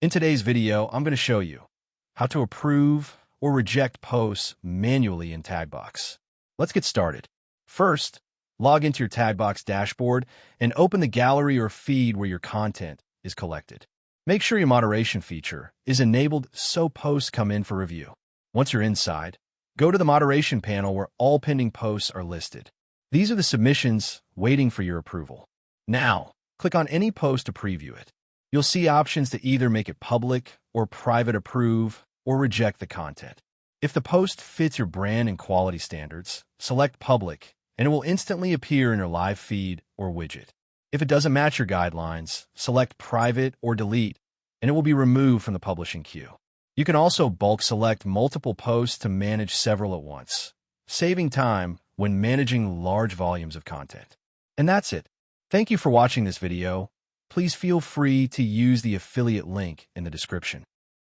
In today's video, I'm going to show you how to approve or reject posts manually in Taggbox. Let's get started. First, log into your Taggbox dashboard and open the gallery or feed where your content is collected. Make sure your moderation feature is enabled so posts come in for review. Once you're inside, go to the moderation panel where all pending posts are listed. These are the submissions waiting for your approval. Now, click on any post to preview it. You'll see options to either make it public or private approve or reject the content. If the post fits your brand and quality standards, select public and it will instantly appear in your live feed or widget. If it doesn't match your guidelines, select private or delete and it will be removed from the publishing queue. You can also bulk select multiple posts to manage several at once, saving time when managing large volumes of content. And that's it. Thank you for watching this video. Please feel free to use the affiliate link in the description.